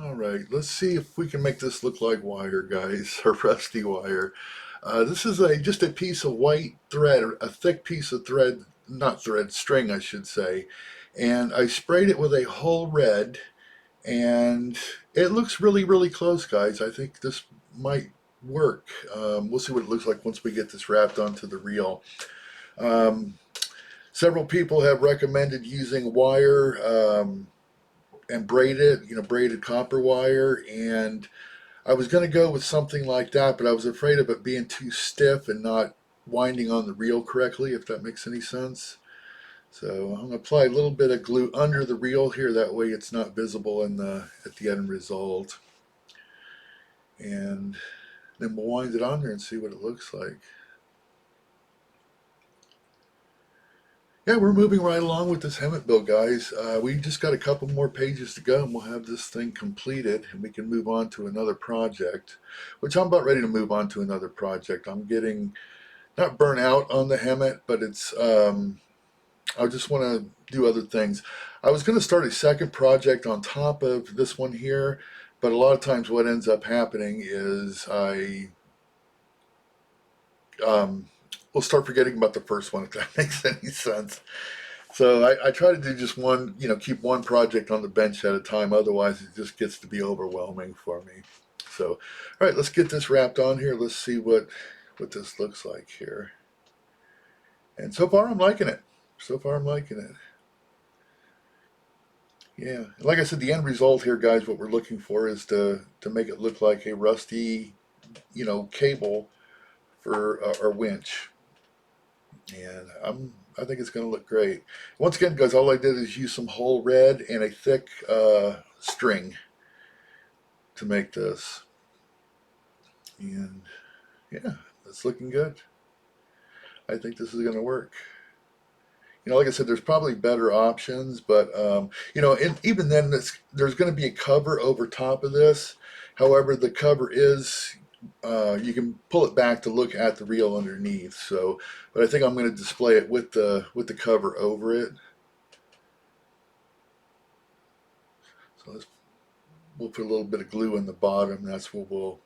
All right, let's see if we can make this look like wire, guys, or rusty wire. This is just a piece of white thread, a thick piece of thread, not thread, string, I should say. And I sprayed it with a whole red, and it looks really, really close, guys. I think this might work. We'll see what it looks like once we get this wrapped onto the reel. Um, Several people have recommended using wire and braided copper wire, and I was going to go with something like that, but I was afraid of it being too stiff and not winding on the reel correctly, if that makes any sense. So I'm going to apply a little bit of glue under the reel here, that way it's not visible at the end result. And then we'll wind it on there and see what it looks like. Yeah, we're moving right along with this HEMTT build, guys. We just got a couple more pages to go and we'll have this thing completed and we can move on to another project, which I'm about ready to move on to another project. I'm getting not burnt out on the HEMTT, but it's I just want to do other things. I was going to start a second project on top of this one here, but a lot of times what ends up happening is I will start forgetting about the first one, if that makes any sense. So I try to do just one, keep one project on the bench at a time. Otherwise, it just gets to be overwhelming for me. So, all right, let's get this wrapped on here. Let's see what this looks like here. And so far, I'm liking it. So far, I'm liking it. Yeah, like I said, the end result here, guys, what we're looking for is to make it look like a rusty, cable for our winch. And I think it's going to look great. Once again, guys, all I did is use some whole red and a thick string to make this. And yeah, it's looking good. I think this is going to work. Like I said, there's probably better options, but and even then, there's going to be a cover over top of this. However, the cover is you can pull it back to look at the reel underneath. So, but I think I'm going to display it with the cover over it. So we'll put a little bit of glue in the bottom. That's what we'll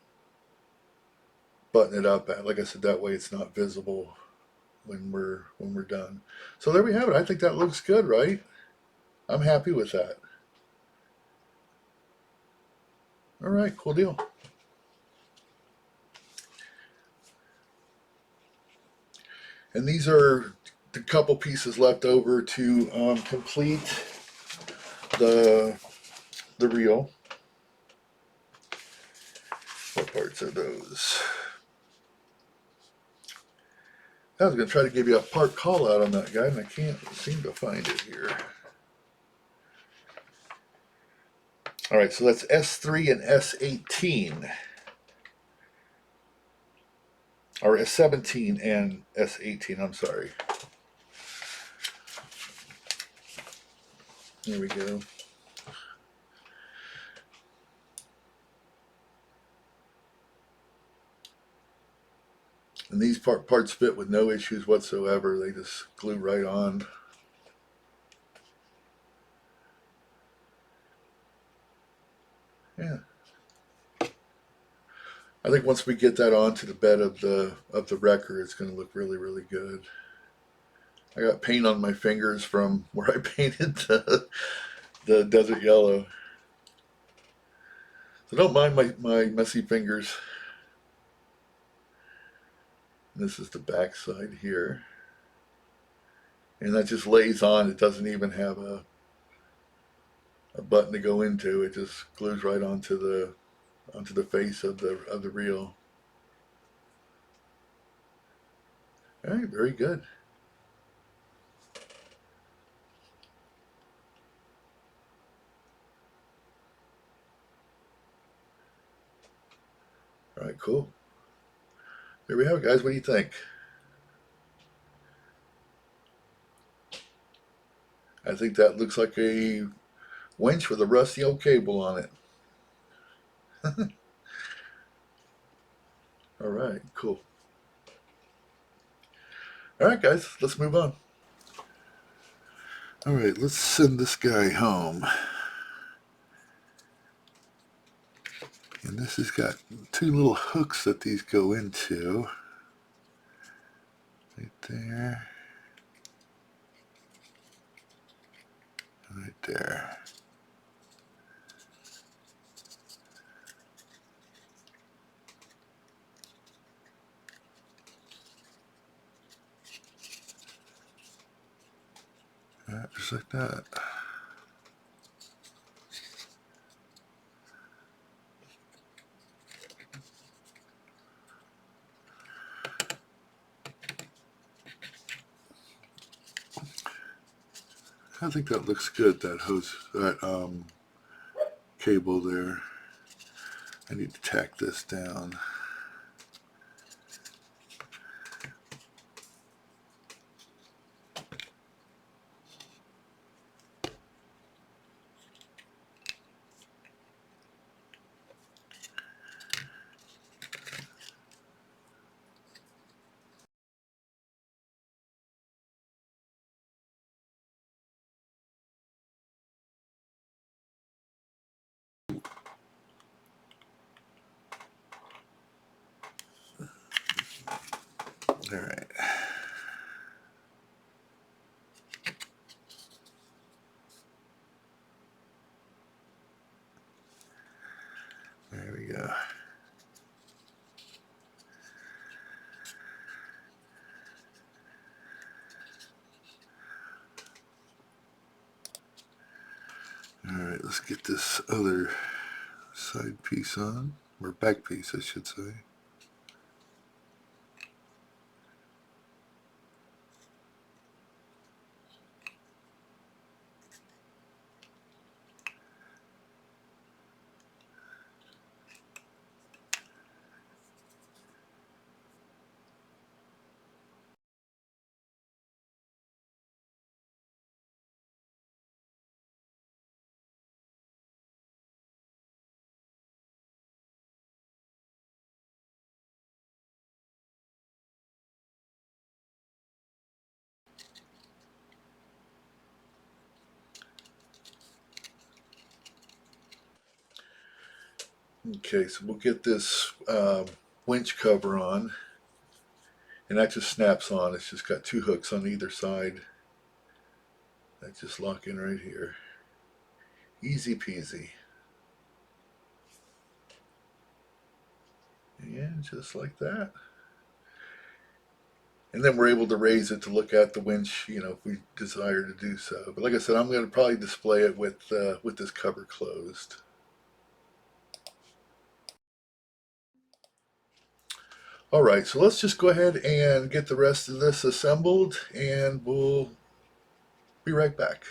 button it up at. Like I said, that way it's not visible when we're done. So there we have it. I think that looks good, right? I'm happy with that. All right, cool deal. And these are the couple pieces left over to complete the reel. What parts are those? I was going to try to give you a part call out on that guy, and I can't seem to find it here. All right, so that's S3 and S18. Or S17 and S18, I'm sorry. There we go. And these parts fit with no issues whatsoever. They just glue right on. Yeah. I think once we get that onto the bed of the wrecker, it's going to look really, really good. I got paint on my fingers from where I painted the desert yellow. So don't mind my messy fingers. This is the back side here. And that just lays on. It doesn't even have a button to go into. It just glues right onto the face of the reel. All right, very good. All right, cool. There we have it, guys. What do you think? I think that looks like a winch with a rusty old cable on it. All right, cool. All right, guys, let's move on. All right, let's send this guy home. And this has got two little hooks that these go into. Right there. Right there. Right, just like that. I think that looks good, that hose, that cable there. I need to tack this down. All right. There we go. All right, let's get this other side piece on, or back piece, I should say. Okay, so we'll get this winch cover on, and that just snaps on. It's just got two hooks on either side that just lock in right here. Easy peasy. And just like that. And then we're able to raise it to look at the winch, you know, if we desire to do so. But like I said, I'm going to probably display it with this cover closed. All right, so let's just go ahead and get the rest of this assembled, and we'll be right back.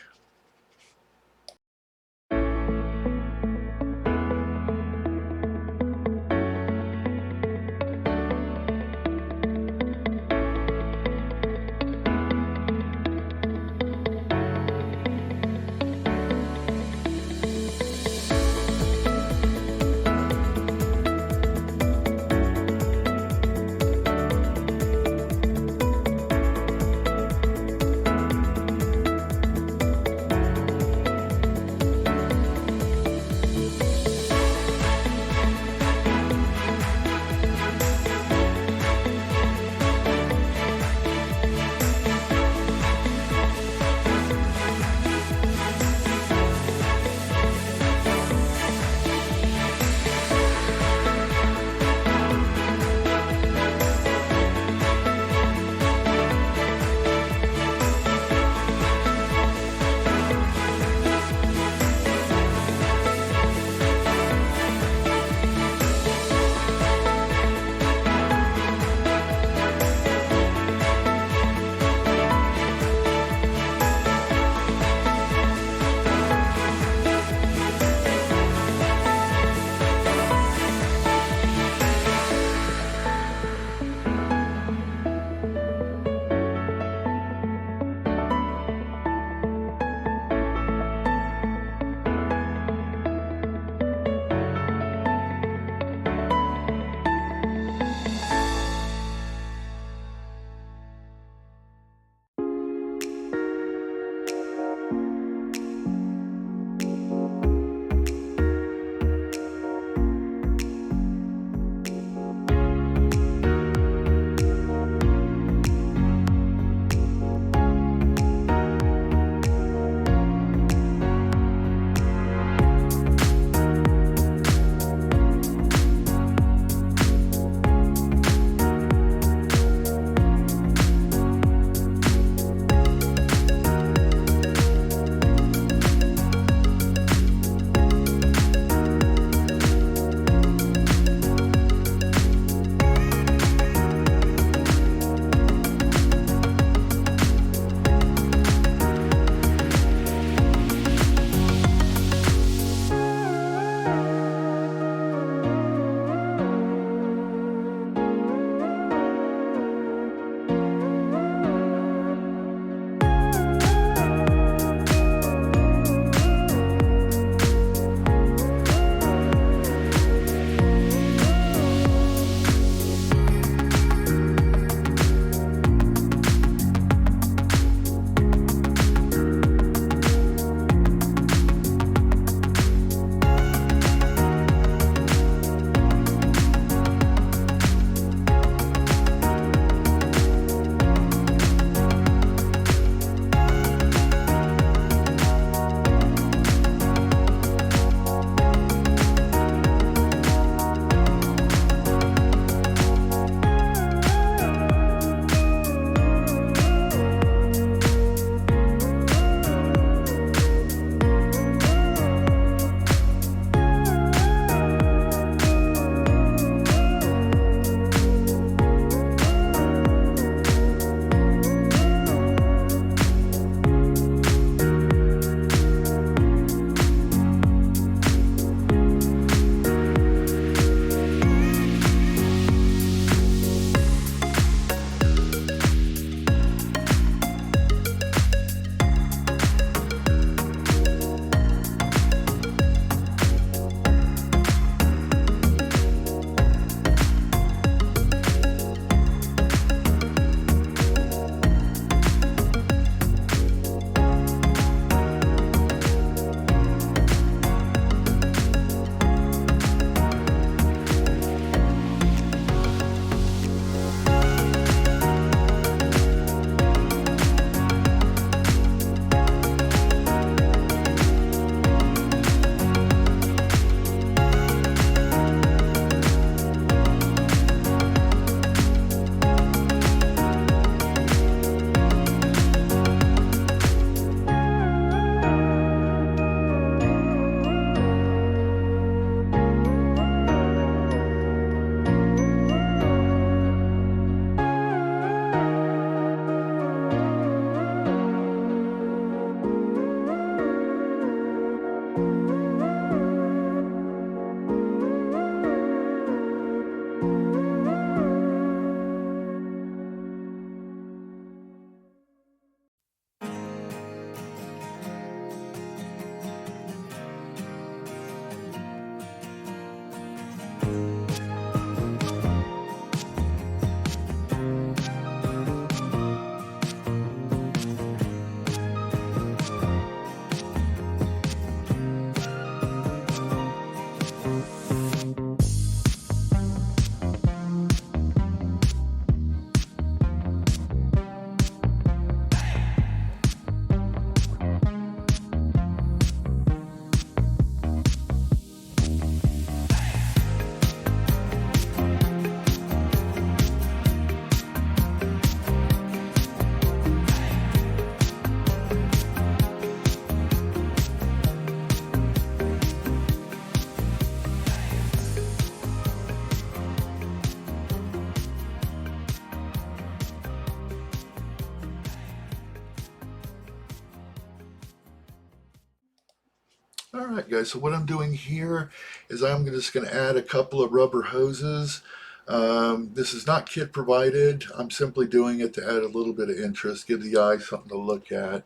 Alright guys, so what I'm doing here is I'm just going to add a couple of rubber hoses. This is not kit provided. I'm simply doing it to add a little bit of interest, give the eye something to look at.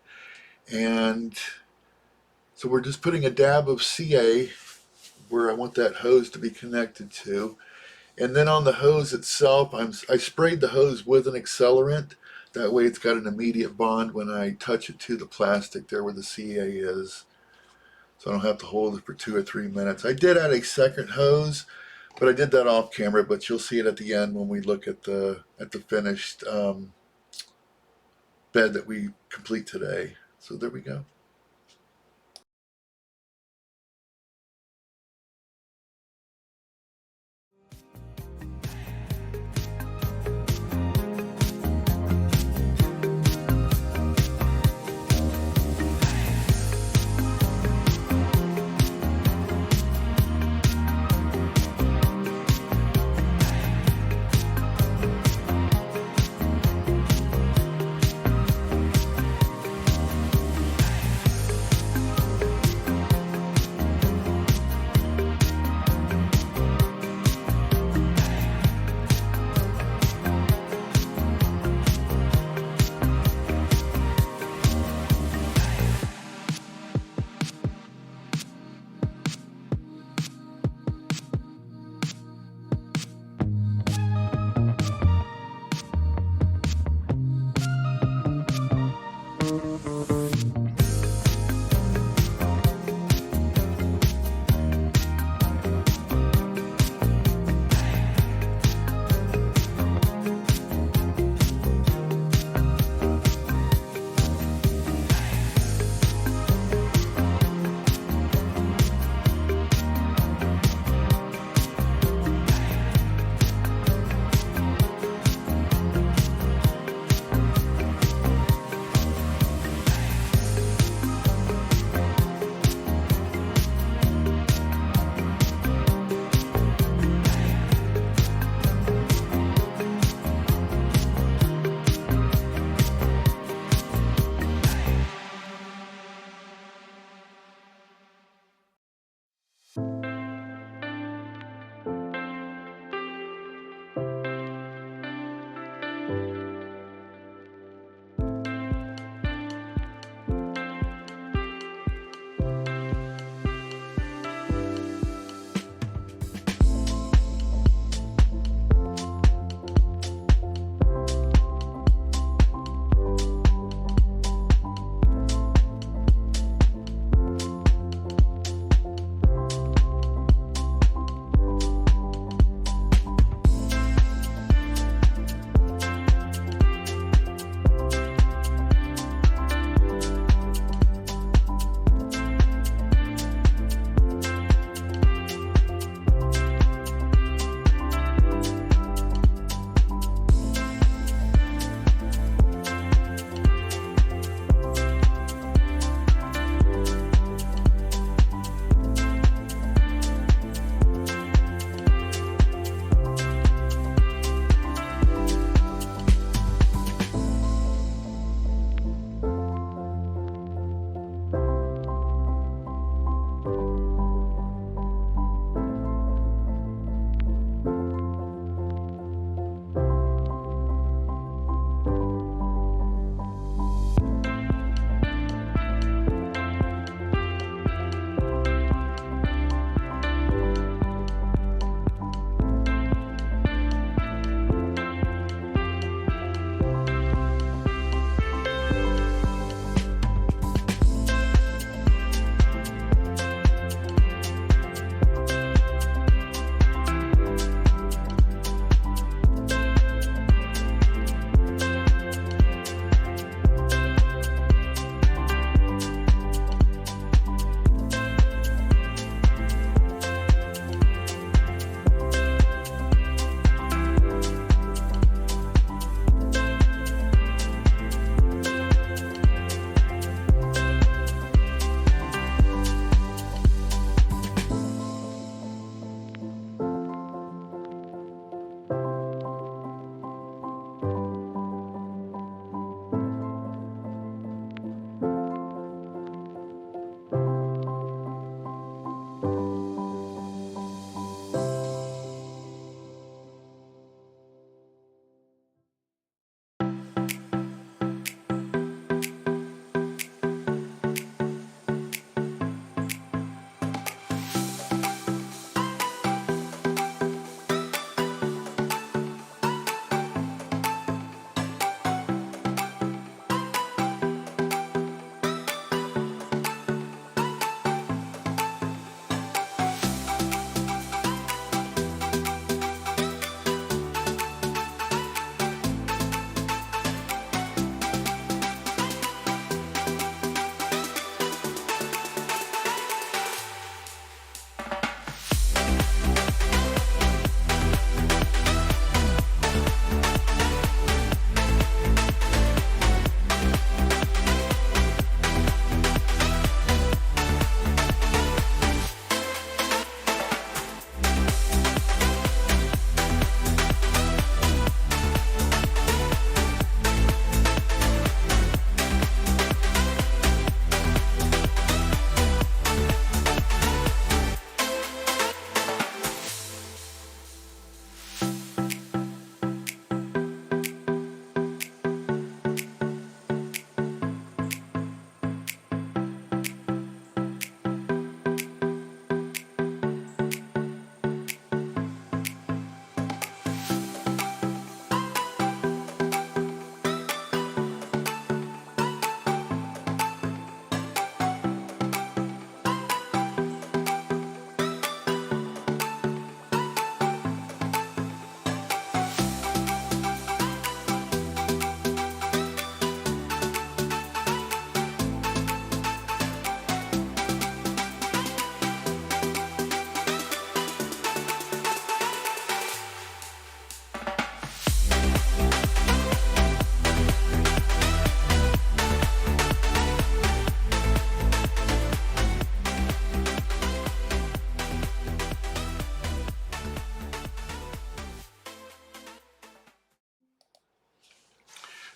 And so we're just putting a dab of CA where I want that hose to be connected to. And then on the hose itself, I sprayed the hose with an accelerant. That way it's got an immediate bond when I touch it to the plastic there where the CA is. So I don't have to hold it for 2 or 3 minutes. I did add a second hose, but I did that off camera, but you'll see it at the end when we look at the finished bed that we complete today. So there we go.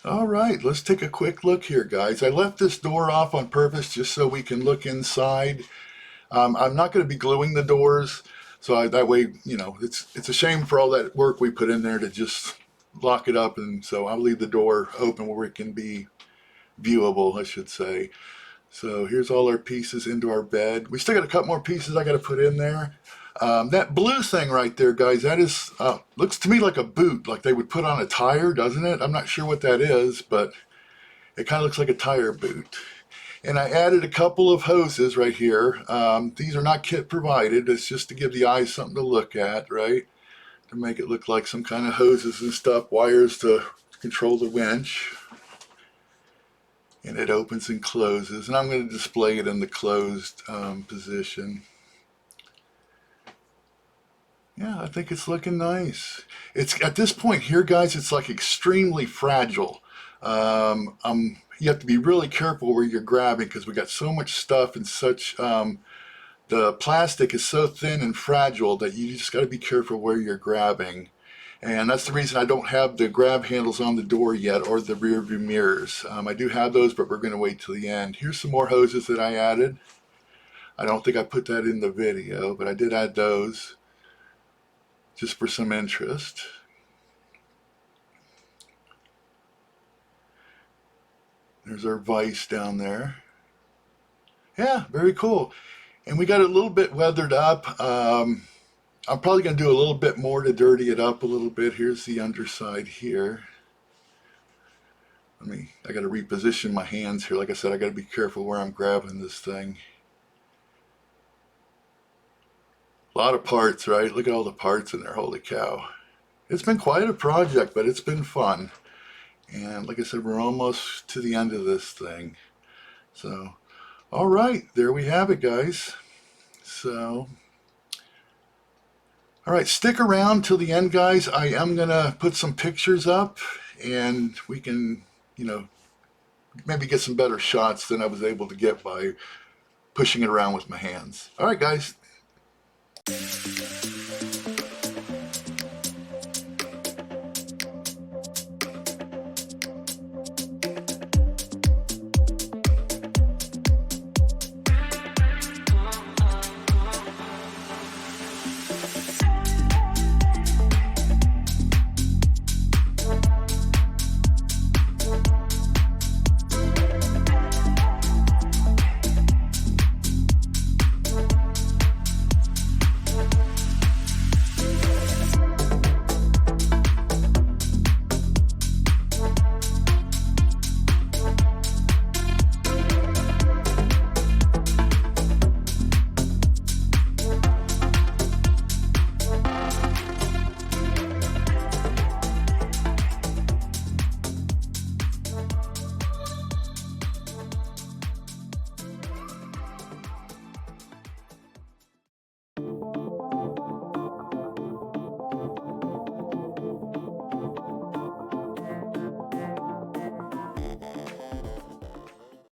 All right, let's take a quick look here, guys. I left this door off on purpose just so we can look inside. I'm not going to be gluing the doors, so that way, you know, it's a shame for all that work we put in there to just lock it up, and so I'll leave the door open where it can be viewable, I should say. So here's all our pieces into our bed. We still got a couple more pieces I got to put in there. That blue thing right there, guys, that is, looks to me like a boot, like they would put on a tire, doesn't it? I'm not sure what that is, but it kind of looks like a tire boot. And I added a couple of hoses right here. These are not kit provided. It's just to give the eyes something to look at, right? To make it look like some kind of hoses and stuff, wires to control the winch. And it opens and closes. And I'm going to display it in the closed position. Yeah, I think it's looking nice. It's at this point here, guys, it's like extremely fragile. You have to be really careful where you're grabbing because we got so much stuff and such. The plastic is so thin and fragile that you just got to be careful where you're grabbing. And that's the reason I don't have the grab handles on the door yet or the rear view mirrors. I do have those, but we're going to wait till the end. Here's some more hoses that I added. I don't think I put that in the video, but I did add those just for some interest. There's our vise down there. Yeah, very cool. And we got it a little bit weathered up. I'm probably going to do a little bit more to dirty it up a little bit. Here's the underside here. I got to reposition my hands here. Like I said, I got to be careful where I'm grabbing this thing. A lot of parts, right? Look at all the parts in there. Holy cow. It's been quite a project, but it's been fun. And like I said, we're almost to the end of this thing. So, all right, there we have it, guys. So, all right, stick around till the end, guys. I am going to put some pictures up, and we can, you know, maybe get some better shots than I was able to get by pushing it around with my hands. All right, guys.